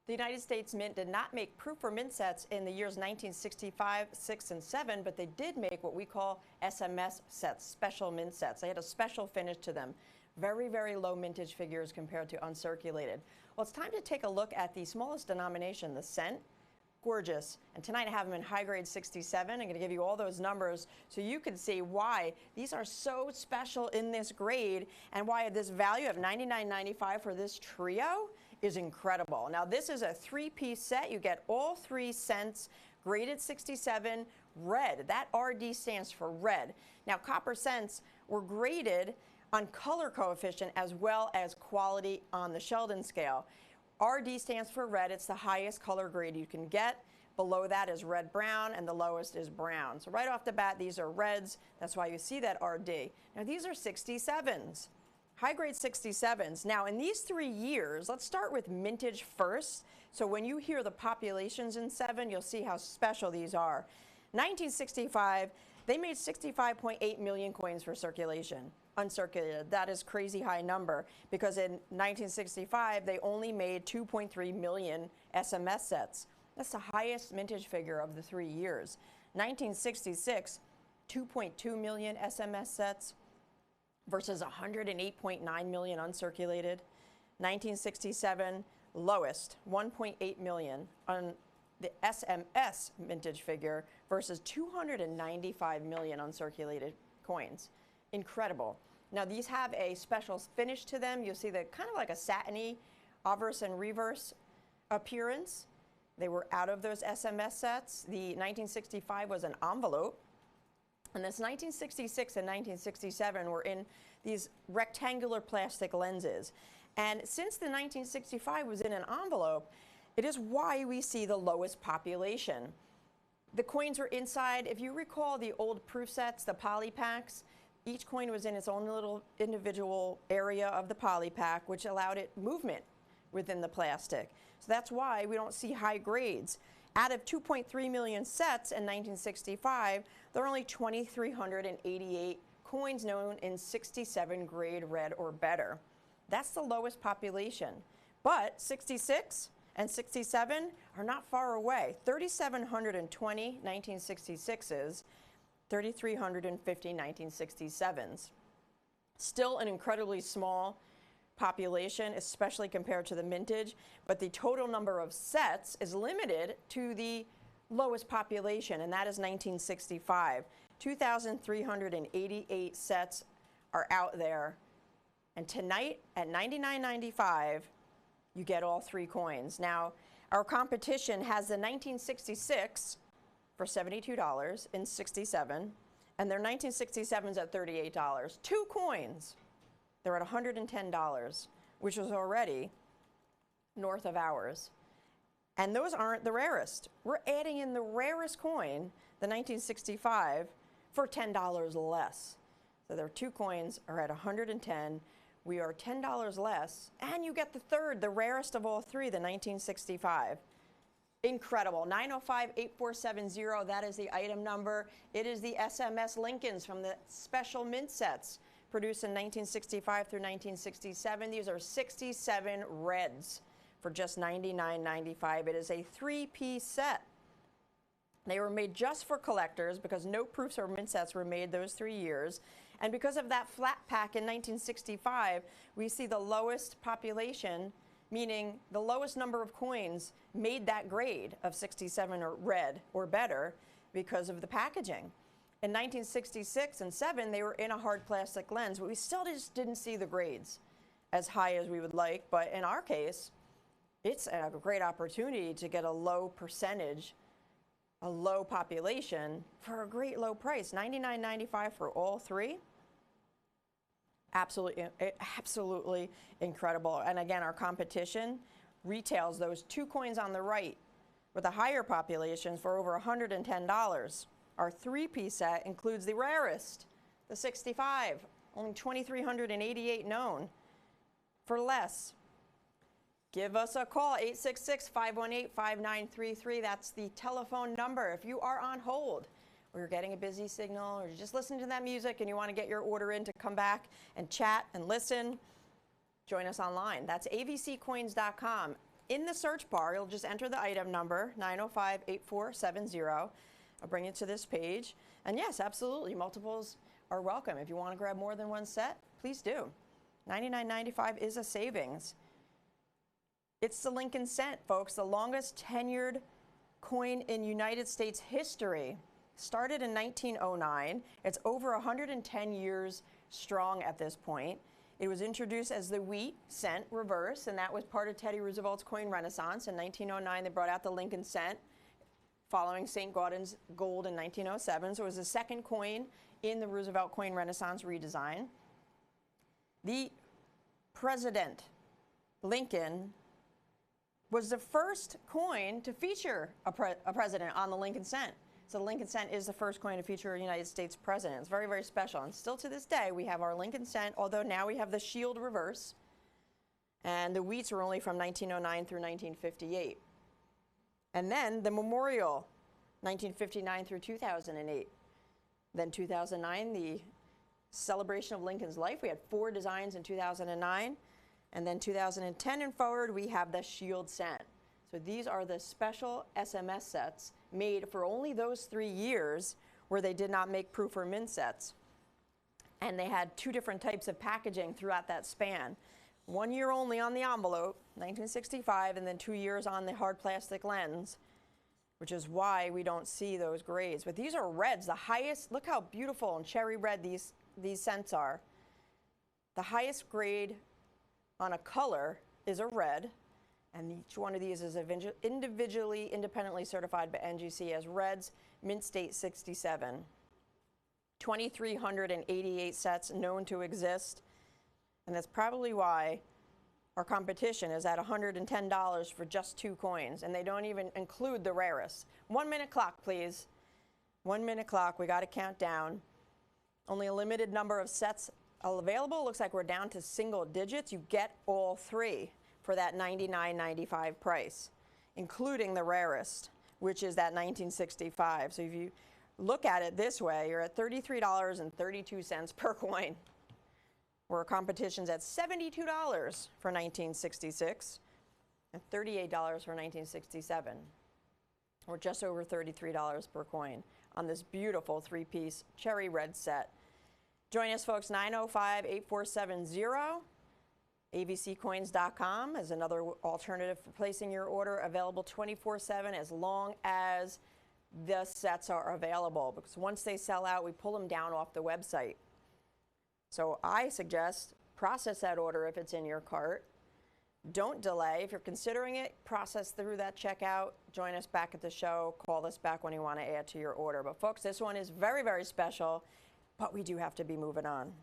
The United States Mint did not make proof or mint sets in the years 1965, 6, and 7, but they did make what we call SMS sets, special mint sets. They had a special finish to them. Very, very low mintage figures compared to uncirculated. Well, it's time to take a look at the smallest denomination, the cent. Gorgeous. And tonight I have them in high grade 67. I'm going to give you all those numbers so you can see why these are so special in this grade and why this value of $99.95 for this trio is incredible. Now this is a three-piece set. You get all 3 cents, graded 67, red. That RD stands for red. Now copper cents were graded on color coefficient as well as quality on the Sheldon scale. RD stands for red. It's the highest color grade you can get. Below that is red-brown, and the lowest is brown. So right off the bat, these are reds. That's why you see that RD. Now these are 67s, high-grade 67s. Now in these 3 years, let's start with mintage first. So when you hear the populations in 7, you'll see how special these are. 1965, they made 65.8 million coins for circulation. Uncirculated. That is crazy high number because in 1965 they only made 2.3 million SMS sets. That's the highest mintage figure of the 3 years. 1966, 2.2 million SMS sets versus 108.9 million uncirculated. 1967, lowest, 1.8 million on the SMS mintage figure versus 295 million uncirculated coins. Incredible. Now these have a special finish to them. You'll see the kind of like a satiny obverse and reverse appearance. They were out of those SMS sets. The 1965 was an envelope. And this 1966 and 1967 were in these rectangular plastic lenses. And since the 1965 was in an envelope, it is why we see the lowest population. The coins were inside. If you recall the old proof sets, the poly packs, each coin was in its own little individual area of the poly pack, which allowed it movement within the plastic. So that's why we don't see high grades. Out of 2.3 million sets in 1965, there are only 2,388 coins known in 67 grade red or better. That's the lowest population. But 66 and 67 are not far away. 3,720 1966s, 3,350 1967s. Still an incredibly small population, especially compared to the mintage, but the total number of sets is limited to the lowest population, and that is 1965. 2,388 sets are out there, and tonight at $99.95, you get all 3 coins. Now, our competition has the 1966 for $72 in 67, and their 1967s at $38. 2 coins, they're at $110, which was already north of ours. And those aren't the rarest. We're adding in the rarest coin, the 1965, for $10 less. So their 2 coins are at $110. We are $10 less, and you get the third, the rarest of all 3, the 1965. Incredible. 905-8470, that is the item number. It is the SMS Lincolns from the special mint sets produced in 1965 through 1967. These are 67 reds for just $99.95. It is a 3-piece set. They were made just for collectors because no proofs or mint sets were made those 3 years. And because of that flat pack in 1965, we see the lowest population, meaning the lowest number of coins made that grade of 67 or red or better because of the packaging. In 1966 and 7, they were in a hard plastic lens, but we still just didn't see the grades as high as we would like. But in our case, it's a great opportunity to get a low percentage, a low population for a great low price, $99.95 for all 3. Absolutely incredible. And again, our competition retails those 2 coins on the right with a higher population for over $110. Our 3-piece set includes the rarest, the 65, only 2,388 known, for less. Give us a call, 866-518-5933. That's the telephone number. If you are on hold, or you're getting a busy signal, or you're just listening to that music and you want to get your order in to come back and chat and listen, join us online. That's avccoins.com. In the search bar, you'll just enter the item number, 905-8470. I'll bring you to this page. And yes, absolutely, multiples are welcome. If you want to grab more than one set, please do. $99.95 is a savings. It's the Lincoln cent, folks, the longest tenured coin in United States history. Started in 1909. It's over 110 years strong at this point. It was introduced as the wheat cent reverse, and that was part of Teddy Roosevelt's coin renaissance. In 1909, they brought out the Lincoln cent, following St. Gaudens's gold in 1907. So it was the second coin in the Roosevelt coin renaissance redesign. The President Lincoln was the first coin to feature a president on the Lincoln cent. So the Lincoln cent is the first coin to feature a United States president. It's very, very special. And still to this day, we have our Lincoln cent, although now we have the shield reverse. And the wheats were only from 1909 through 1958. And then the memorial, 1959 through 2008. Then 2009, the celebration of Lincoln's life. We had 4 designs in 2009. And then 2010 and forward, we have the shield cent. So these are the special SMS sets made for only those 3 years where they did not make proof or mint sets. And they had 2 different types of packaging throughout that span. 1 year only on the envelope, 1965, and then 2 years on the hard plastic lens, which is why we don't see those grades. But these are reds, the highest. Look how beautiful and cherry red these cents are. The highest grade on a color is a red, and each one of these is individually, independently certified by NGC as reds, mint state 67. 2,388 sets known to exist, and that's probably why our competition is at $110 for just 2 coins, and they don't even include the rarest. 1 minute clock, please. 1 minute clock, we got to count down. Only a limited number of sets available. Looks like we're down to single digits. You get all 3 for that $99.95 price, including the rarest, which is that 1965. So if you look at it this way, you're at $33.32 per coin, where our competition's at $72 for 1966 and $38 for 1967. We're just over $33 per coin on this beautiful 3-piece cherry red set. Join us, folks, 905-8470. abccoins.com is another alternative for placing your order, available 24/7 as long as the sets are available, because once they sell out, we pull them down off the website. So I suggest process that order if it's in your cart. Don't delay. If you're considering it, process through that checkout. Join us back at the show. Call us back when you want to add to your order. But folks, this one is very, very special, but we do have to be moving on.